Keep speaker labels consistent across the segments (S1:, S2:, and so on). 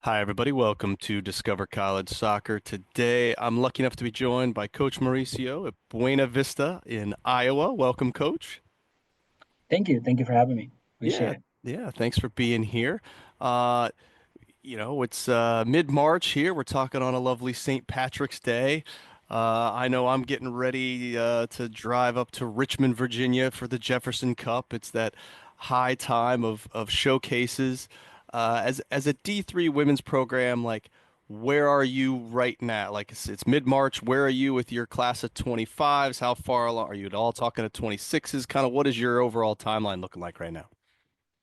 S1: Hi, everybody. Welcome to Discover College Soccer. Today, I'm lucky enough to be joined by Coach Mauricio at Buena Vista in Iowa. Welcome, Coach.
S2: Thank you. Thank you for having me. Appreciate
S1: Yeah,
S2: it.
S1: yeah. Thanks for being here. Uh, it's mid-March here. We're talking on a lovely St. Patrick's Day. I know I'm getting ready to drive up to Richmond, Virginia for the Jefferson Cup. It's that high time of showcases. As a D3 women's program, like where are you right now? Like it's mid-March. Where are you with your class of 25s? How far along are you at all talking to 26s? Kind of what is your overall timeline looking like right now?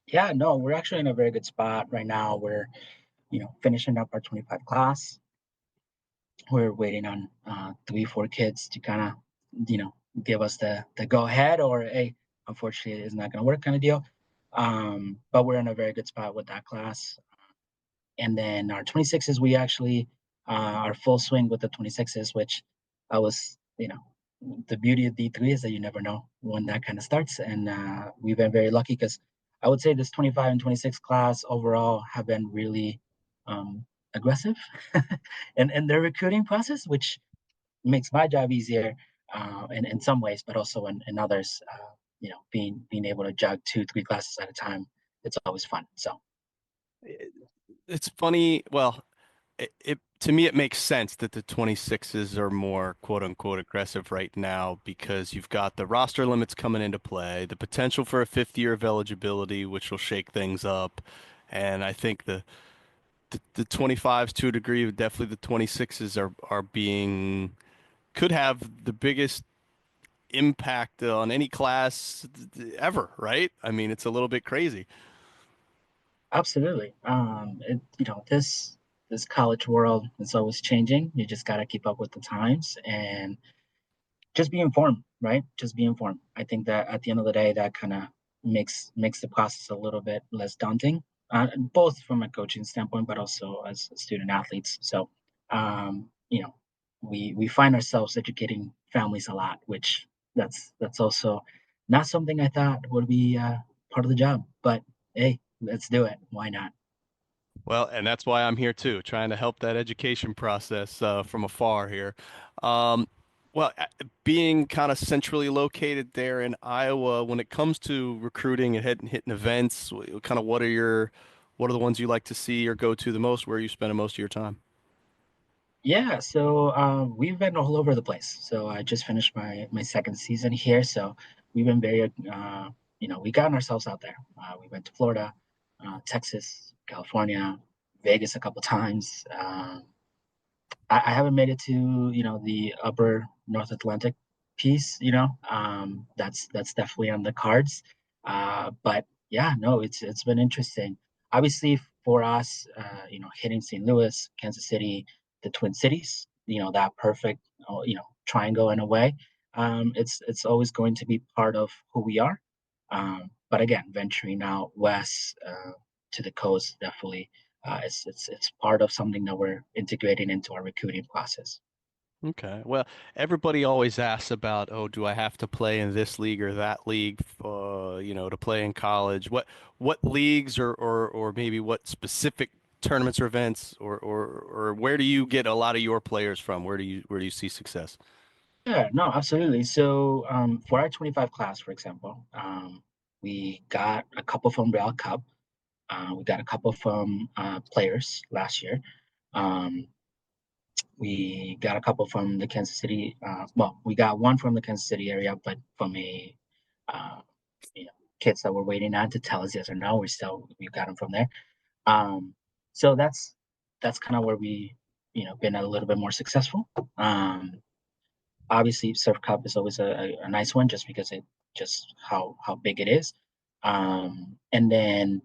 S2: Yeah, no, we're actually in a very good spot right now. We're, finishing up our 25 class. We're waiting on three, four kids to kind of, give us the go ahead or hey, unfortunately, it's not going to work kind of deal. But we're in a very good spot with that class. And then our 26s, we actually are full swing with the 26s, which I was, the beauty of D3 is that you never know when that kind of starts. And we've been very lucky because I would say this 25 and 26 class overall have been really aggressive in their recruiting process, which makes my job easier in some ways, but also in others, being able to jug two, three classes at a time, it's always fun. So,
S1: It's funny. Well, it to me it makes sense that the 26s are more quote unquote aggressive right now because you've got the roster limits coming into play, the potential for a fifth year of eligibility, which will shake things up. And I think the 25s to a degree, definitely the 26s are being could have the biggest impact on any class ever, right? I mean, it's a little bit crazy.
S2: absolutely. This college world is always changing. You just got to keep up with the times and just be informed, right? Just be informed. I think that at the end of the day, that kind of makes the process a little bit less daunting, both from a coaching standpoint, but also as student athletes. So, um, you know, we find ourselves educating families a lot, which that's also not something I thought would be part of the job. But hey, let's do it. Why not?
S1: Well, and that's why I'm here too, trying to help that education process from afar here. Um, Being kind of centrally located there in Iowa, when it comes to recruiting and hitting events, kind of what are the ones you like to see or go to the most? Where are you spending most of your time?
S2: Yeah, so we've been all over the place. So I just finished my second season here. So we've been very, we gotten ourselves out there. We went to Florida, Texas, California, Vegas a couple times. I haven't made it to the upper North Atlantic piece. That's definitely on the cards. But yeah, no, it's been interesting. Obviously, for us, hitting St. Louis, Kansas City, the Twin Cities, that perfect, triangle in a way. It's always going to be part of who we are. But again, venturing out west to the coast definitely it's part of something that we're integrating into our recruiting process.
S1: Okay. Well, everybody always asks about, oh, do I have to play in this league or that league, to play in college? What leagues or maybe what specific tournaments or events or where do you get a lot of your players from? Where do you see success?
S2: Yeah, no, absolutely. So for our 25 class, for example, we got a couple from Real Cup. We got a couple from players last year. Um, we got a couple from the Kansas City. Well, we got one from the Kansas City area, but from a uh, you know, kids that were waiting on to tell us yes or no. We got them from there. Um, so that's kind of where we been a little bit more successful. Obviously, Surf Cup is always a nice one just because it just how big it is. And then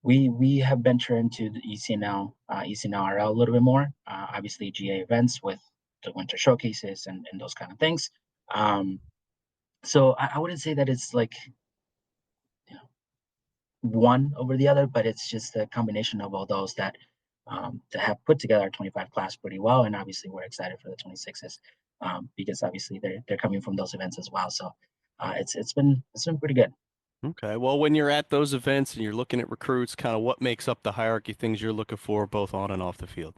S2: we have ventured into the ECNL, ECNLRL a little bit more. Obviously, GA events with the winter showcases and those kind of things. Um, so I wouldn't say that it's like you know, one over the other, but it's just a combination of all those that have put together our 25 class pretty well. And obviously, we're excited for the 26s because obviously they're coming from those events as well. So it's been pretty good.
S1: Okay. Well, when you're at those events and you're looking at recruits, kind of what makes up the hierarchy, things you're looking for both on and off the field?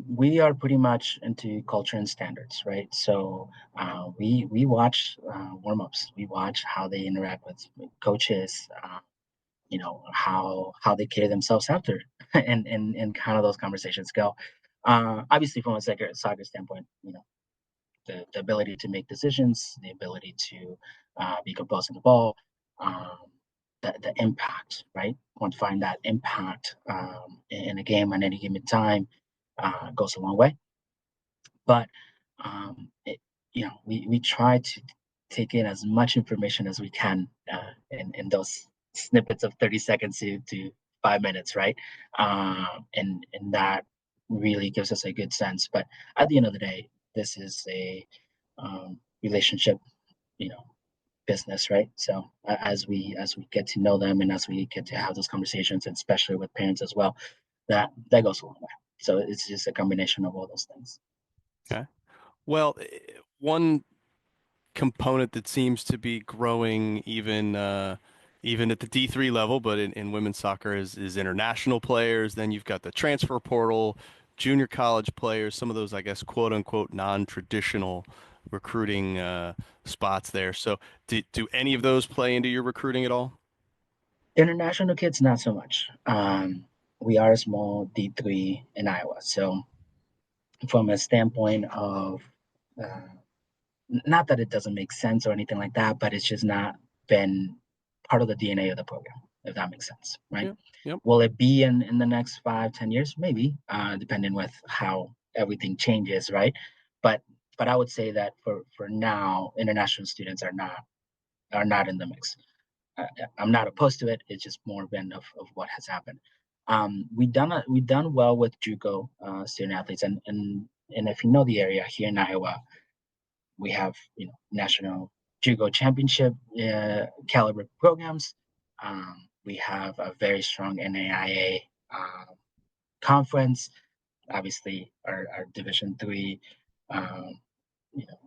S2: We are pretty much into culture and standards, right? So we watch warm-ups. We watch how they interact with coaches. How they carry themselves after, and kind of those conversations go. Obviously, from a soccer standpoint, the ability to make decisions, the ability to be composed in the ball, um, the impact, right? Quantifying that impact in a game at any given time goes a long way. But we try to take in as much information as we can in those snippets of 30 seconds to 5 minutes, right? And that really gives us a good sense. But at the end of the day, this is a relationship, you know, business, right? So as we get to know them and as we get to have those conversations, and especially with parents as well, that goes a long way. So it's just a combination of all those things.
S1: Okay. Well, one component that seems to be growing even at the D3 level, but in women's soccer is international players. Then you've got the transfer portal, junior college players, some of those, I guess, quote unquote, non-traditional recruiting spots there. So do any of those play into your recruiting at all?
S2: International kids, not so much. We are a small D3 in Iowa. So, from a standpoint of uh, not that it doesn't make sense or anything like that, but it's just not been part of the DNA of the program, if that makes sense, right?
S1: Yep. Yep.
S2: Will it be in the next 5, 10 years? Maybe, depending with how everything changes, right? But but I would say that for now, international students are not in the mix. uh, I'm not opposed to it. It's just more been of what has happened. We done well with JUCO student athletes, and if you know the area here in Iowa, we have national JUCO championship caliber programs. We have a very strong NAIA conference. Obviously, our Division 3 um, you know,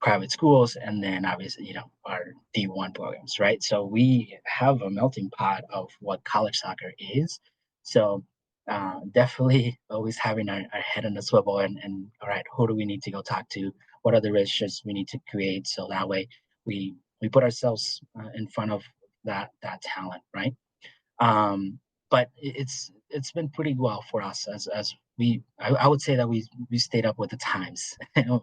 S2: private schools, and then obviously our D1 programs, right? So we have a melting pot of what college soccer is. So definitely always having our head on the swivel, and all right, who do we need to go talk to? What are the relationships we need to create so that way we put ourselves in front of that talent, right? um, but it's been pretty well for us as I would say that we stayed up with the times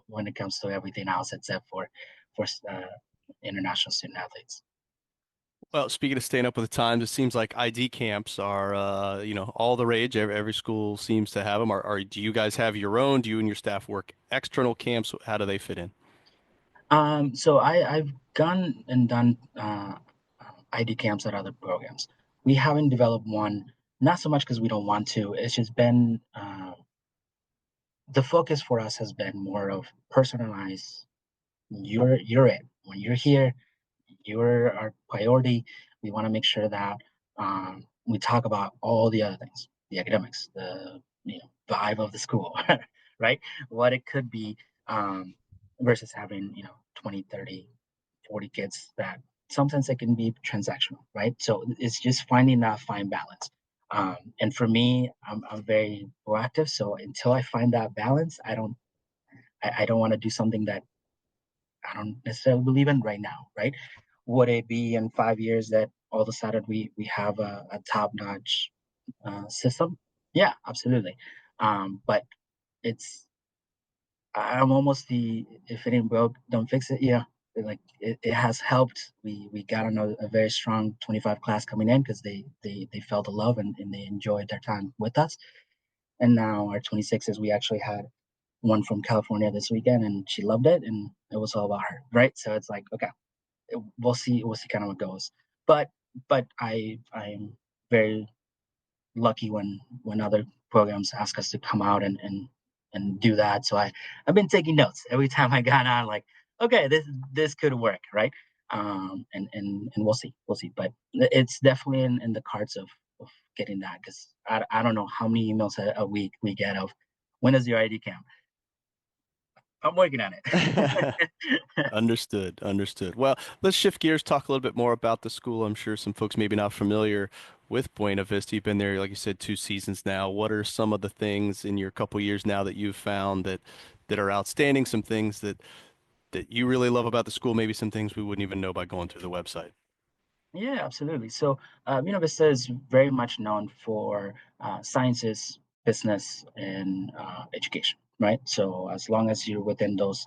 S2: when it comes to everything else except for uh, international student athletes.
S1: Well, speaking of staying up with the times, it seems like ID camps are, all the rage. Every school seems to have them. Do you guys have your own? Do you and your staff work external camps? How do they fit in?
S2: So I've gone and done ID camps at other programs. We haven't developed one, not so much because we don't want to. It's just been the focus for us has been more of personalized. You're it when you're here. You're our priority. We want to make sure that we talk about all the other things, the academics, the vibe of the school, right? What it could be um, versus having 20, 30, 40 kids that sometimes it can be transactional, right? So it's just finding that fine balance. And for me, I'm very proactive. So until I find that balance, I don't want to do something that I don't necessarily believe in right now, right? Would it be in 5 years that all of a sudden we have a top notch system? Yeah, absolutely. But it's I'm almost the if it ain't broke, don't fix it. Yeah, like it has helped. We got on a very strong 25 class coming in because they felt the love and they enjoyed their time with us. And now our 26s, we actually had one from California this weekend, and she loved it, and it was all about her, right? So it's like, okay, we'll see kind of what goes. But I'm very lucky when other programs ask us to come out and do that. So I've been taking notes every time I got on, like, okay, this could work, right? And we'll see. But it's definitely in the cards of getting that because I don't know how many emails a week we get of when is your ID camp? I'm working on it.
S1: Understood, understood. Well, let's shift gears, talk a little bit more about the school. I'm sure some folks maybe not familiar with Buena Vista. You've been there, like you said, 2 seasons now. What are some of the things in your couple years now that you've found that are outstanding? Some things that you really love about the school, maybe some things we wouldn't even know by going through the website.
S2: Yeah, absolutely. So, Buena Vista is very much known for sciences, business, and education, right? So, as long as you're within those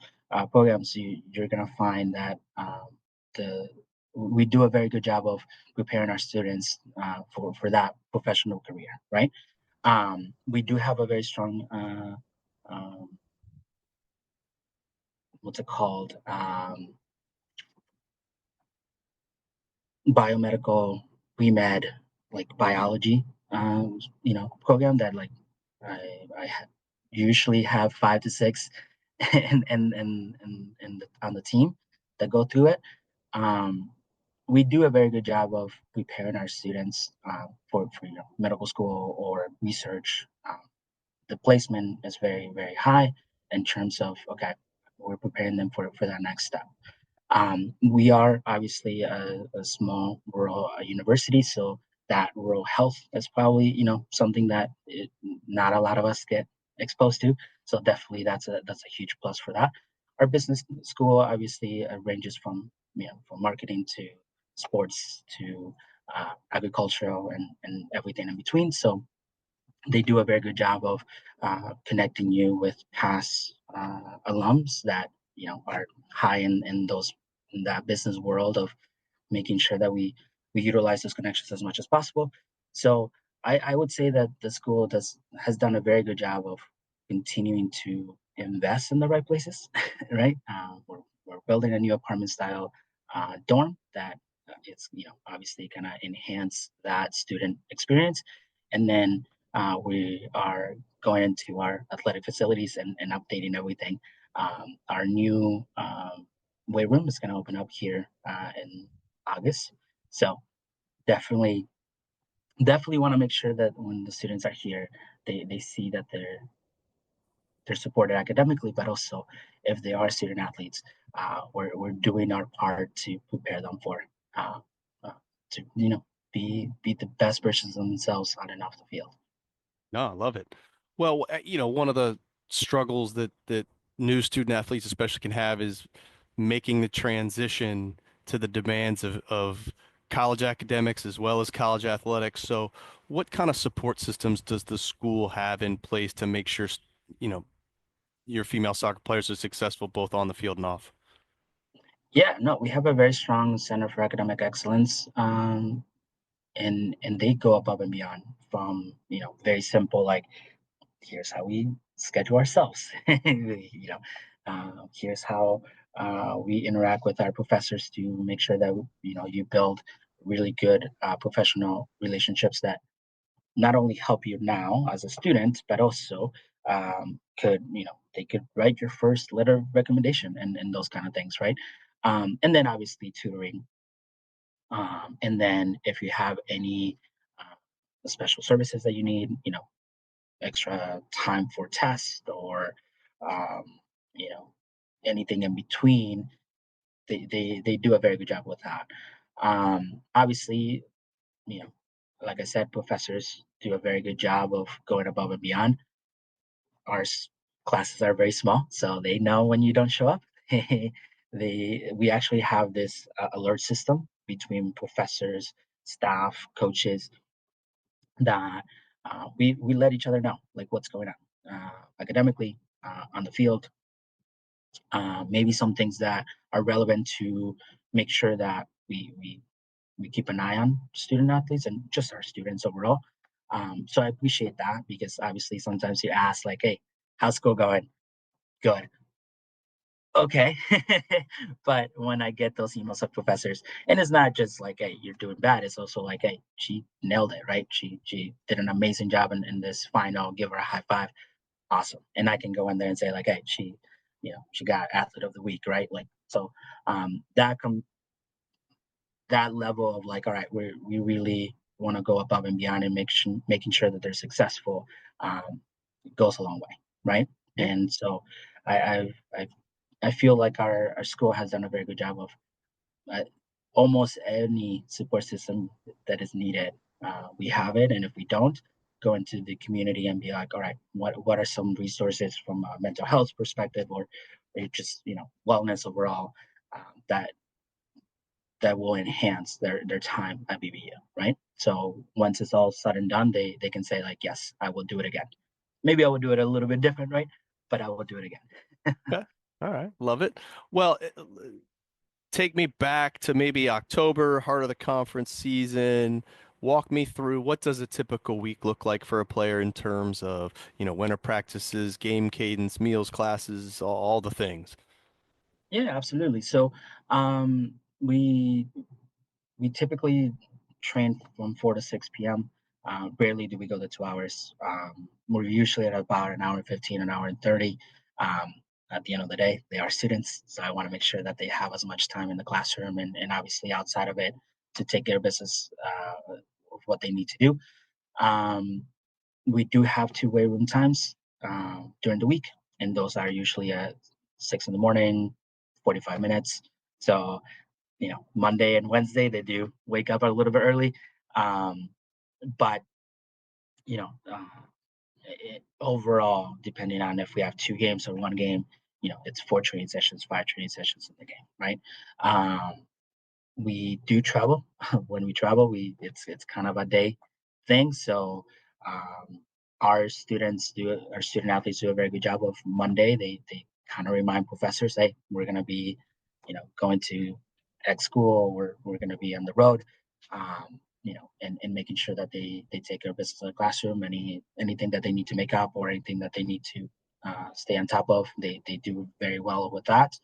S2: programs, you're going to find that the we do a very good job of preparing our students for that professional career, right? We do have a very strong what's it called? Biomedical pre-med, like biology, program that like I usually have 5 to 6 on the team that go through it. Um, we do a very good job of preparing our students for medical school or research. The placement is very high in terms of okay, we're preparing them for that next step. We are obviously a small rural university, so that rural health is probably something that not a lot of us get exposed to. So definitely that's a huge plus for that. Our business school obviously ranges from marketing to sports to agricultural and everything in between. So they do a very good job of connecting you with past alums that are high in those in that business world of making sure that we utilize those connections as much as possible. So I would say that the school does has done a very good job of continuing to invest in the right places, right? We're building a new apartment style dorm that it's obviously gonna enhance that student experience, and then we are going into our athletic facilities and updating everything. Our new weight room is going to open up here in August. So definitely, definitely want to make sure that when the students are here, they see that they're supported academically, but also if they are student athletes, we're doing our part to prepare them for uh, uh, to be the best versions of themselves on and off the field.
S1: No, I love it. Well, one of the struggles that new student athletes especially can have is making the transition to the demands of college academics as well as college athletics. So, what kind of support systems does the school have in place to make sure, you know, your female soccer players are successful both on the field and off?
S2: Yeah, no, we have a very strong Center for Academic Excellence, and they go above and beyond from very simple like here's how we schedule ourselves, here's how we interact with our professors to make sure that you build really good professional relationships that not only help you now as a student, but also could they could write your first letter of recommendation and those kind of things, right? And then obviously tutoring. And then if you have any special services that you need, extra time for tests or um, you know anything in between, they do a very good job with that. Obviously, you know, like I said, professors do a very good job of going above and beyond. Our classes are very small, so they know when you don't show up. We actually have this alert system between professors, staff, coaches that we let each other know like what's going on academically on the field. Maybe some things that are relevant to make sure that we keep an eye on student athletes and just our students overall. So I appreciate that because obviously sometimes you ask like, "Hey, how's school going?" Good. Okay. But when I get those emails of professors, and it's not just like, "Hey, you're doing bad." It's also like, "Hey, she nailed it, right? She did an amazing job in this final. Give her a high five. Awesome." And I can go in there and say like, "Hey, she got athlete of the week, right?" Like so, that level of like, all right, we really want to go above and beyond and making sure that they're successful, um, goes a long way, right?
S1: Yeah.
S2: And so I I feel like our school has done a very good job of uh, almost any support system that is needed. We have it, and if we don't, go into the community and be like, all right, what are some resources from a mental health perspective, or just wellness overall, that will enhance their time at BBU, right? So once it's all said and done, they can say like, yes, I will do it again. Maybe I will do it a little bit different, right? But I will do it again.
S1: Okay. All right. Love it. Well, take me back to maybe October, heart of the conference season. Walk me through what does a typical week look like for a player in terms of, winter practices, game cadence, meals, classes, all the things.
S2: Yeah, absolutely. So we typically train from 4 to 6 p.m. Rarely do we go to 2 hours. We're usually at about an hour and 15, an hour and 30. Um, at the end of the day, they are students, so I want to make sure that they have as much time in the classroom and obviously outside of it to take care of business of what they need to do. Um, we do have two weight room times during the week, and those are usually at 6 in the morning, 45 minutes. So Monday and Wednesday they do wake up a little bit early, um, but you know, overall, depending on if we have two games or one game, it's four training sessions, five training sessions in the game, right? Um, we do travel. When we travel, we it's kind of a day thing. So um, our student athletes do a very good job of Monday. They kind of remind professors, hey, we're gonna be, going to X school. We're gonna be on the road. And making sure that they take care of business in the classroom. Anything that they need to make up or anything that they need to stay on top of, they do very well with that.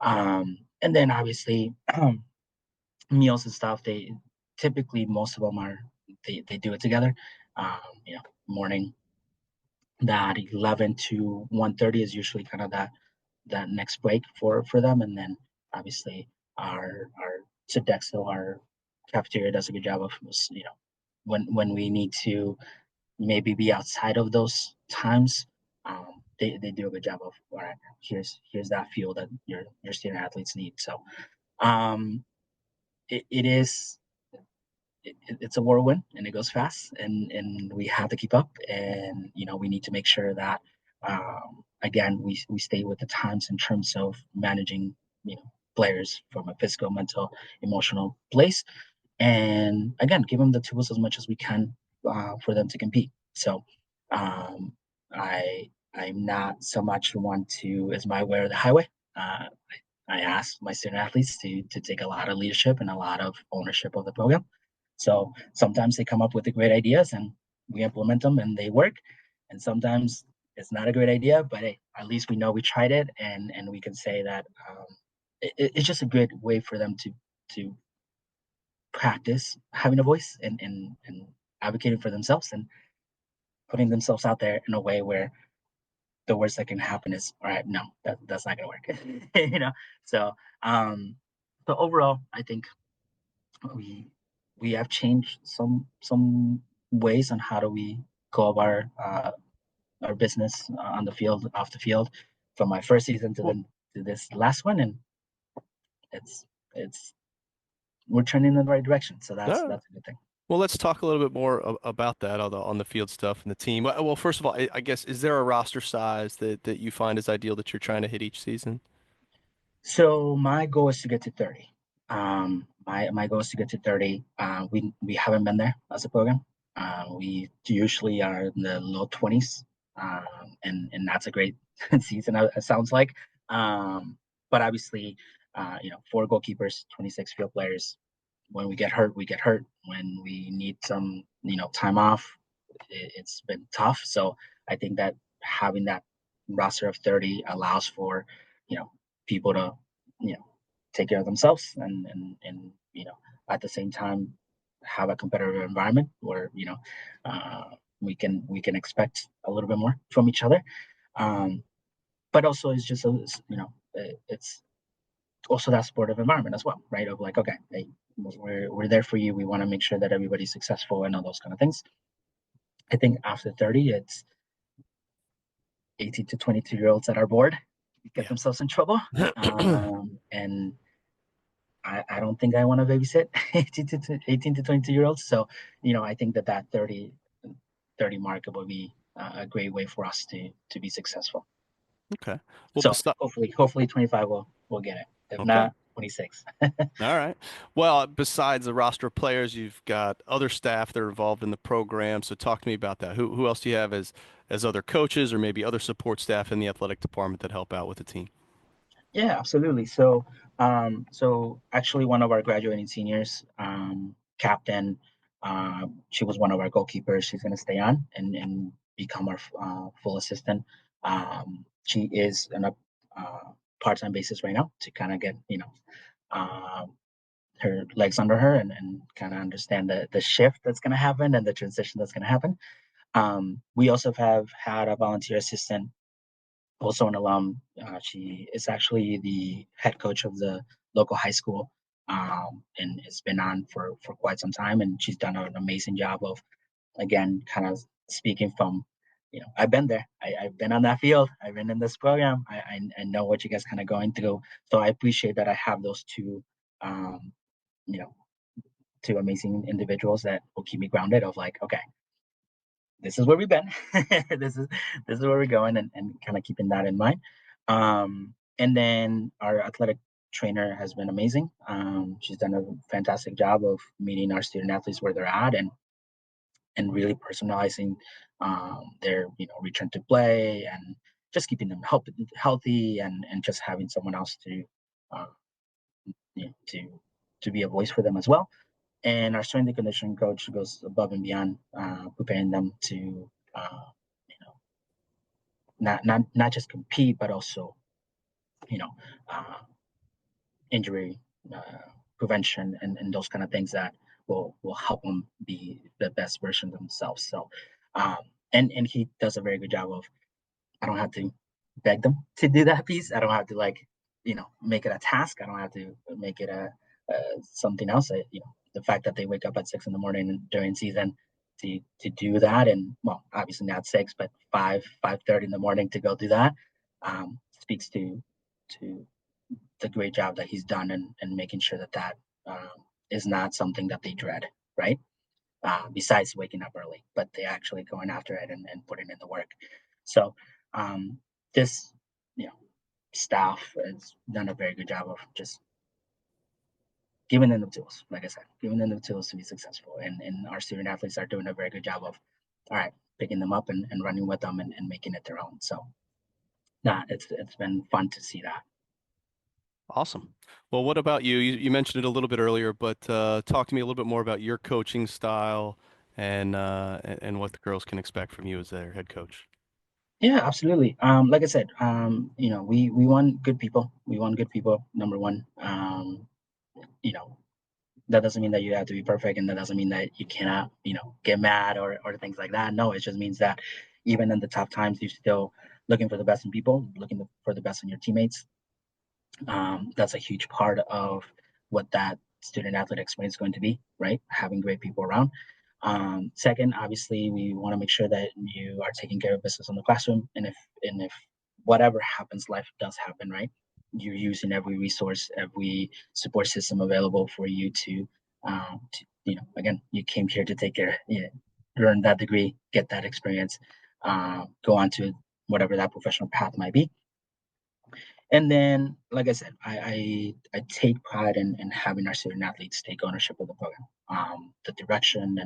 S2: And then obviously meals and stuff, they typically most of them are they do it together. Morning that 11 to 1:30 is usually kind of that next break for them, and then obviously our Sodexo, our cafeteria does a good job of when we need to maybe be outside of those times. They do a good job of all right. Here's that fuel that your student athletes need. So um, it is it's a whirlwind and it goes fast and we have to keep up and we need to make sure that again we stay with the times in terms of managing players from a physical, mental, emotional place, and again give them the tools as much as we can for them to compete. So um, I'm not so much one to is my way or the highway. uh, I ask my student athletes to take a lot of leadership and a lot of ownership of the program. So sometimes they come up with the great ideas and we implement them and they work. And sometimes it's not a great idea, but hey, at least we know we tried it and we can say that it's just a good way for them to practice having a voice and advocating for themselves and putting themselves out there in a way where the worst that can happen is all right, no, that's not gonna work. you know. So um so overall I think we we have changed some ways on how do we go about our business on the field, off the field, from my first season to
S1: Well,
S2: this last one, and it's it's we're trending in the right direction. So
S1: uh,
S2: that's a good thing.
S1: well, let's talk a little bit more about that on the field stuff and the team. Well, first of all, I guess is there a roster size that you find is ideal that you're trying to hit each season?
S2: So my goal is to get to 30. My goal is to get to 30. We haven't been there as a program. We usually are in the low 20s, and that's a great season. It sounds like, but obviously, four goalkeepers, 26 field players. When we get hurt, we get hurt. When we need some, time off, it's been tough. So I think that having that roster of 30 allows for, you know, people to, you know, take care of themselves and at the same time have a competitive environment where uh, we can expect a little bit more from each other. Um, but also it's just it's also that supportive environment as well, right? Of like, okay, hey, we're there for you. We want to make sure that everybody's successful and all those kind of things. I think after 30, 18 to 22-year-olds that are bored get
S1: Yeah.
S2: themselves in trouble. And I don't think I want to babysit 18 to 22-year-olds. So, I think that 30 mark will be a great way for us to be successful.
S1: Okay. Well,
S2: So
S1: besides,
S2: hopefully 25 will get it. If
S1: okay.
S2: not, 26.
S1: All right. Well, besides the roster of players, you've got other staff that are involved in the program. So talk to me about that. Who else do you have as other coaches or maybe other support staff in the athletic department that help out with the team?
S2: Yeah, absolutely. So actually, one of our graduating seniors, captain, she was one of our goalkeepers. She's going to stay on and become our full assistant. She is on a part-time basis right now to kind of get um, her legs under her and kind of understand the shift that's going to happen and the transition that's going to happen. We also have had a volunteer assistant, also an alum. She is actually the head coach of the local high school, and has been on for quite some time. And she's done an amazing job of, again, kind of speaking from, I've been there. I've been on that field. I've been in this program. I know what you guys kind of going through. So I appreciate that I have those um, you know, two amazing individuals that will keep me grounded. Of like, okay, this is where we've been. this is this is where we're going, and kind of keeping that in mind. And then our athletic trainer has been amazing. She's done a fantastic job of meeting our student athletes where they're at, and really personalizing their return to play, and just keeping them healthy, and just having someone else to uh, to be a voice for them as well. And our strength and conditioning coach goes above and beyond, preparing them to you know not just compete, but also you know uh, injury prevention, and those kind of things that will help them be the best version of themselves. So um, and he does a very good job of, I don't have to beg them to do that piece. I don't have to, like, make it a task. I don't have to make it a something else. The fact that they wake up at 6 in the morning during season to do that, and well, obviously not six, but 5:30 in the morning to go do that, speaks to the great job that he's done, and making sure that is not something that they dread, right? Besides waking up early, but they actually going after it, and putting in the work. So um, this, you know, staff has done a very good job of just giving them the tools. Like I said, giving them the tools to be successful, and our student athletes are doing a very good job of, all right, picking them up and running with them, and making it their own. So it's been fun to see that.
S1: Awesome. Well, what about you? You mentioned it a little bit earlier, but talk to me a little bit more about your coaching style and what the girls can expect from you as their head coach.
S2: Yeah, absolutely. Like I said, we want good people. We want good people. Number one. You know, that doesn't mean that you have to be perfect, and that doesn't mean that you cannot, get mad, or things like that. No, it just means that even in the tough times, you're still looking for the best in people, looking for the best in your teammates. That's a huge part of what that student athlete experience is going to be, right? Having great people around. Second, obviously, we want to make sure that you are taking care of business in the classroom, and if whatever happens, life does happen, right? You're using every resource, every support system available for you to again, you came here to take care, earn that degree, get that experience, go on to whatever that professional path might be. And then, like I said, I take pride in having our student athletes take ownership of the program, the direction,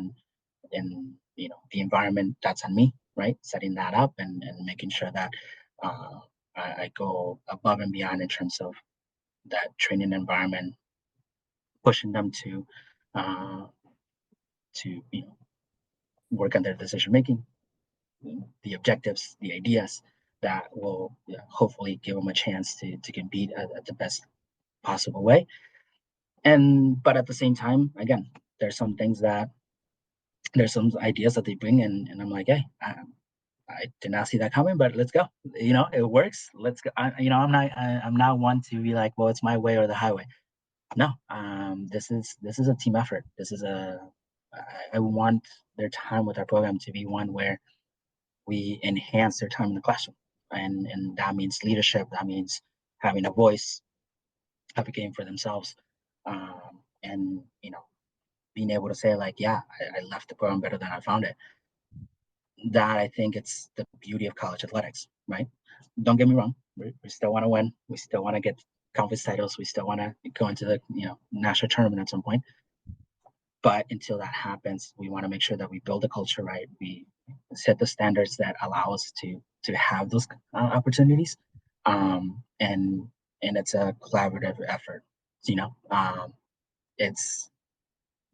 S2: and the environment. That's on me, right? Setting that up, and making sure that uh, I go above and beyond in terms of that training environment, pushing them uh, to work on their decision making, the objectives, the ideas that will, hopefully give them a chance to compete at the best possible way. And but at the same time, again, there's some things that there's some ideas that they bring, and I'm like, hey, I did not see that coming, but let's go. It works. Let's go. I'm not one to be like, well, it's my way or the highway. No, this is a team effort. I want their time with our program to be one where we enhance their time in the classroom. and that means leadership. That means having a voice, advocating for themselves, and being able to say like, yeah, I left the program better than I found it. That I think it's the beauty of college athletics, right? Don't get me wrong, we still want to win, we still want to get conference titles, we still want to go into the national tournament at some point. But until that happens, we want to make sure that we build a culture right. We set the standards that allow us to have those opportunities, and it's a collaborative effort. It's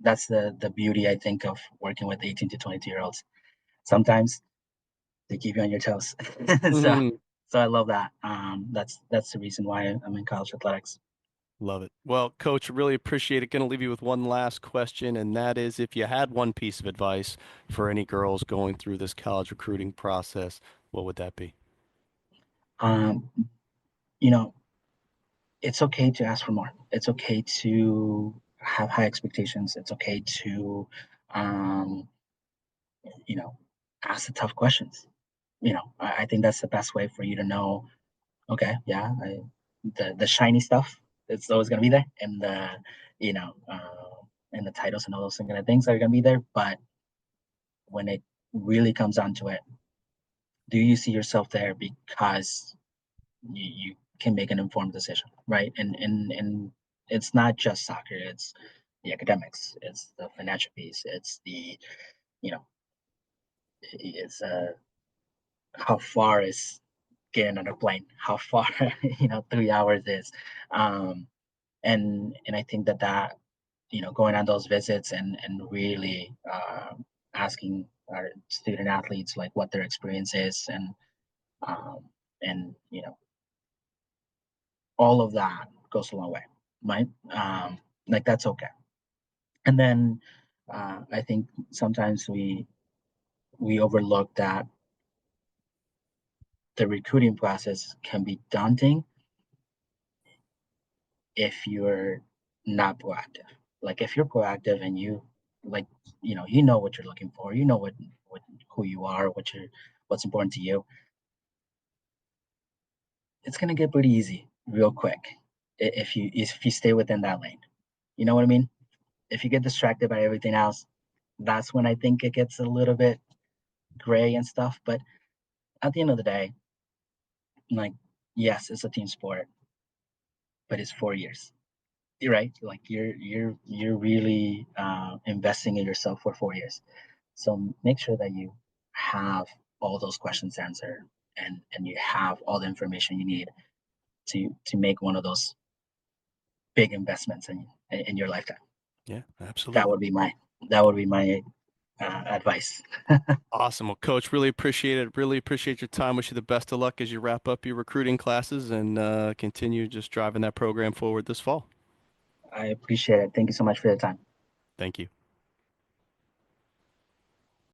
S2: that's the beauty I think of working with 18 to 22-year olds. Sometimes they keep you on your toes. so
S1: Mhm.
S2: so I love that. That's the reason why I'm in college athletics.
S1: Love it. Well, Coach, really appreciate it. Going to leave you with one last question, and that is if you had one piece of advice for any girls going through this college recruiting process, what would that be?
S2: Um, you know, it's okay to ask for more. It's okay to have high expectations. It's okay to, um, you know, ask the tough questions. I think that's the best way for you to know. Okay, yeah, the shiny stuff, it's always gonna be there, and you know, and the titles and all those kind of things are gonna be there. But when it really comes down to it, do you see yourself there because you can make an informed decision, right? And it's not just soccer, it's the academics, it's the financial piece, it's the you know it's how far is getting on a plane, how far 3 hours is, um and I think that going on those visits and really asking our student athletes like what their experience is, um, and all of that goes a long way, right? Like that's okay. And then I think sometimes we overlook that the recruiting process can be daunting if you're not proactive. Like if you're proactive and you like you know what you're looking for, you know what who you are, what's important to you, it's gonna get pretty easy real quick if you stay within that lane. You know what I mean? If you get distracted by everything else, that's when I think it gets a little bit gray and stuff. But at the end of the day, like, yes, it's a team sport, but it's 4 years. You're right. Like you're really investing in yourself for 4 years. So make sure that you have all those questions answered, and you have all the information you need to make one of those big investments in your lifetime.
S1: Yeah,
S2: That
S1: absolutely.
S2: would be my that would be my advice.
S1: Awesome. Well, Coach, really appreciate it. Really appreciate your time. Wish you the best of luck as you wrap up your recruiting classes and continue just driving that program forward this fall.
S2: I appreciate it. Thank you so much for your time.
S1: Thank you.